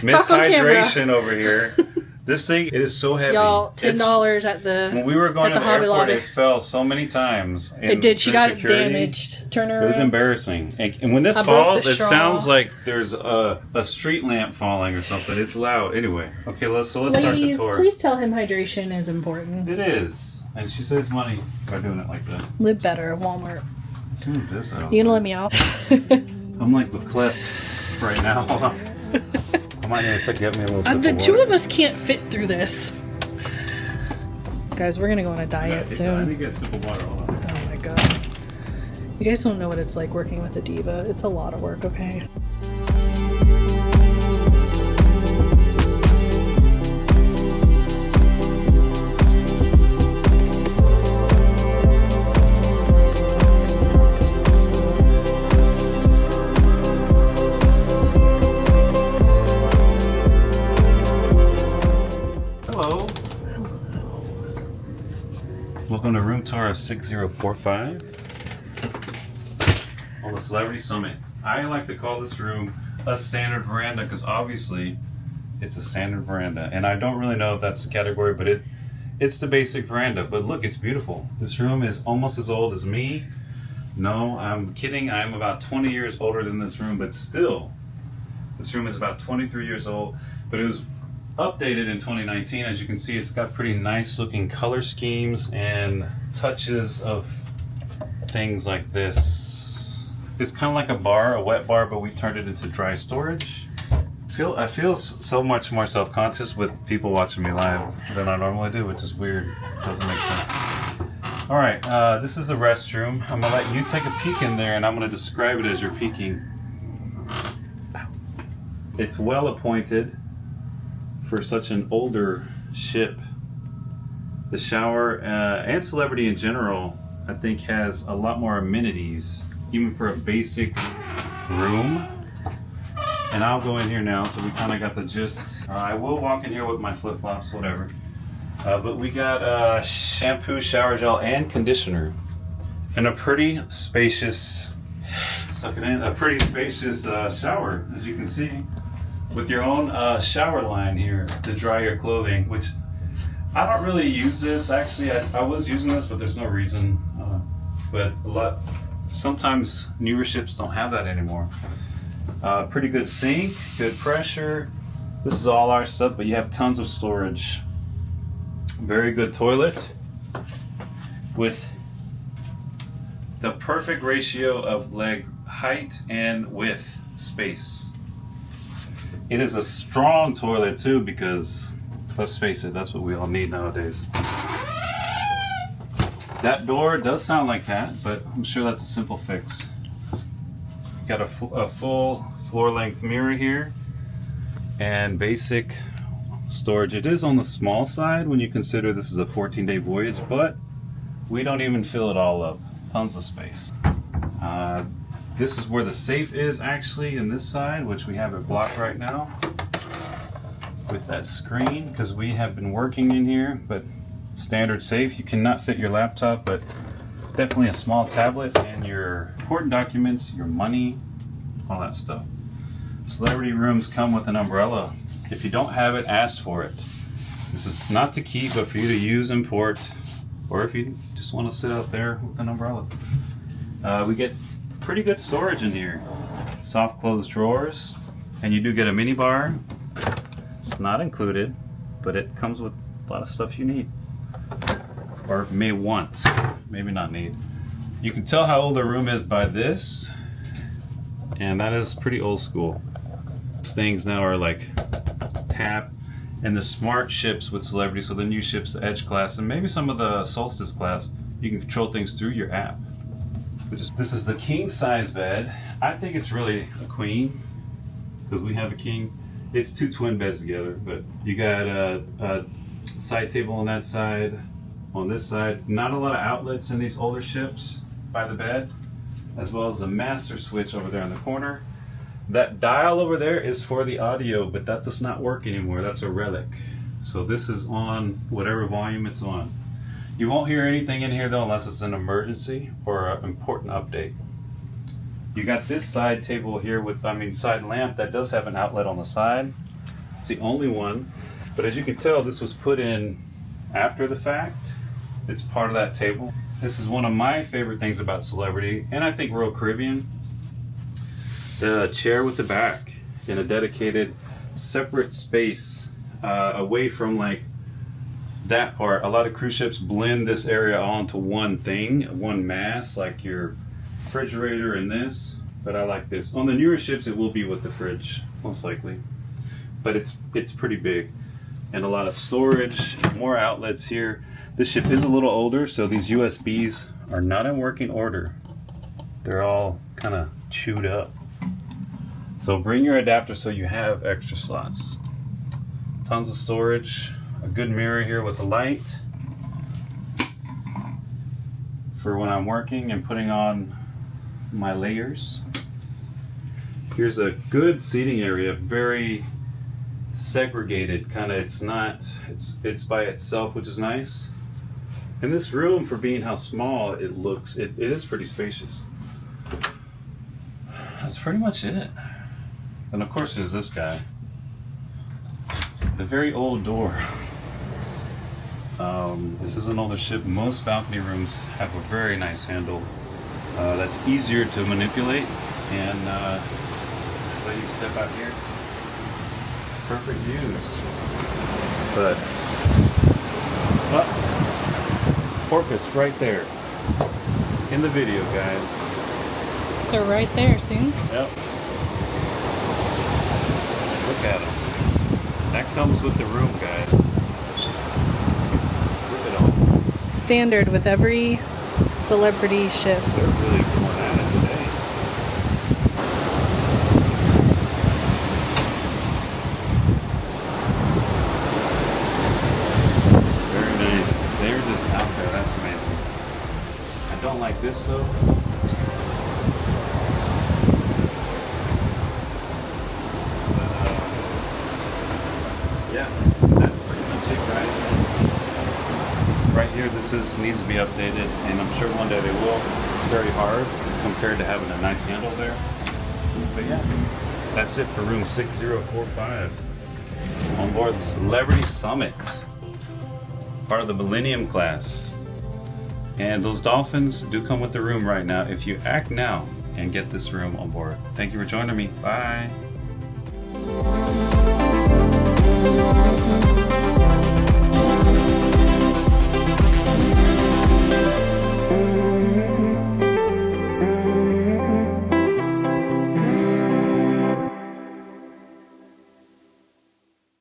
Mishydration over here. This thing, it is so heavy. Y'all, $10 at the when we were going to the Hobby airport, Lobby. it fell so many times. It did. She got damaged. Turn her around. It was embarrassing. And when this falls, it sounds like there's a street lamp falling or something. It's loud. Anyway, okay, let's start the tour. Please tell him hydration is important. It is. And she saves money by doing it like that. Live better at Walmart. Let's move this out. You gonna let me out? I'm like clipped right now. Hold on. I might need to get me a little sip The of two water. of us can't fit through this. Guys, we're gonna go on a diet soon. I need to get a sip of water. Hold on. Oh my god. You guys don't know what it's like working with a diva. It's a lot of work, okay? Welcome to room tour of 6045 on the Celebrity Summit. I like to call this room a standard veranda because obviously it's a standard veranda, and I don't really know if that's the category, but it's the basic veranda. But look, it's beautiful. This room is almost as old as me. No, I'm kidding. I'm about 20 years older than this room, but still, this room is about 23 years old. But it was updated in 2019. As you can see, it's got pretty nice looking color schemes and touches of things like this. It's kind of like a bar, a wet bar, but we turned it into dry storage. I feel so much more self-conscious with people watching me live than I normally do, which is weird. Doesn't make sense. All right, this is the restroom. I'm gonna let you take a peek in there, and I'm gonna describe it as you're peeking. It's well appointed for such an older ship. The shower and Celebrity in general, I think, has a lot more amenities, even for a basic room. And I'll go in here now, so we kind of got the gist. I will walk in here with my flip-flops, whatever. But we got shampoo, shower gel, and conditioner, and a pretty spacious, suck it in, a pretty spacious shower, as you can see, with your own shower line here to dry your clothing, which I don't really use this. Actually, I was using this, but there's no reason. But sometimes newer ships don't have that anymore. Pretty good sink, good pressure. This is all our stuff, but you have tons of storage. Very good toilet with the perfect ratio of leg height and width space. It is a strong toilet too, because let's face it, that's what we all need nowadays. That door does sound like that, but I'm sure that's a simple fix. Got a full floor length mirror here and basic storage. It is on the small side when you consider this is a 14-day voyage, but we don't even fill it all up. Tons of space. This is where the safe is actually, in this side, which we have it blocked right now with that screen because we have been working in here. But standard safe, you cannot fit your laptop, but definitely a small tablet and your important documents, your money, all that stuff. Celebrity rooms come with an umbrella. If you don't have it, ask for it. This is not to keep, but for you to use in port, or if you just want to sit out there with an umbrella. We get pretty good storage in here. Soft closed drawers, and you do get a mini bar. It's not included, but it comes with a lot of stuff you need, or may want, maybe not need. You can tell how old a room is by this, and that is pretty old school. These things now are like tap, and the smart ships with Celebrity, so the new ships, the Edge class, and maybe some of the Solstice class, you can control things through your app. This is the king size bed. I think it's really a queen because we have a king. It's two twin beds together, but you got a side table on that side. On this side, not a lot of outlets in these older ships by the bed, as well as the master switch over there in the corner. That dial over there is for the audio, but that does not work anymore. That's a relic. So this is on whatever volume it's on. You won't hear anything in here though unless it's an emergency or an important update. You got this side table here with, side lamp that does have an outlet on the side. It's the only one, but as you can tell, this was put in after the fact. It's part of that table. This is one of my favorite things about Celebrity, and I think Royal Caribbean. The chair with the back in a dedicated separate space away from like that part. A lot of cruise ships blend this area all into one thing, one mass, like your refrigerator and this, but I like this. On the newer ships it will be with the fridge, most likely, but it's pretty big and a lot of storage, more outlets here. This ship is a little older, so these USBs are not in working order. They're all kind of chewed up. So bring your adapter so you have extra slots. Tons of storage, a good mirror here with a light for when I'm working and putting on my layers. Here's a good seating area, very segregated, kind of. It's by itself, which is nice. And this room, for being how small it looks, it is pretty spacious. That's pretty much it. And of course there's this guy, the very old door. This is an older ship. Most balcony rooms have a very nice handle that's easier to manipulate, and let you step out here. Perfect views. But porpoise right there in the video, guys. They're right there, see? Yep. Look at them. That comes with the room, guys. Look at them. Standard with every Celebrity ship. They're really going at it today. Very nice. They're just out there. That's amazing. I don't like this though. Yeah, so that's pretty much it, guys. Right here, this needs to be updated, and I'm sure one day they will. It's very hard compared to having a nice handle there. But yeah, that's it for room 6045 on board the Celebrity Summit, part of the Millennium class. And those dolphins do come with the room right now if you act now and get this room on board. Thank you for joining me. Bye.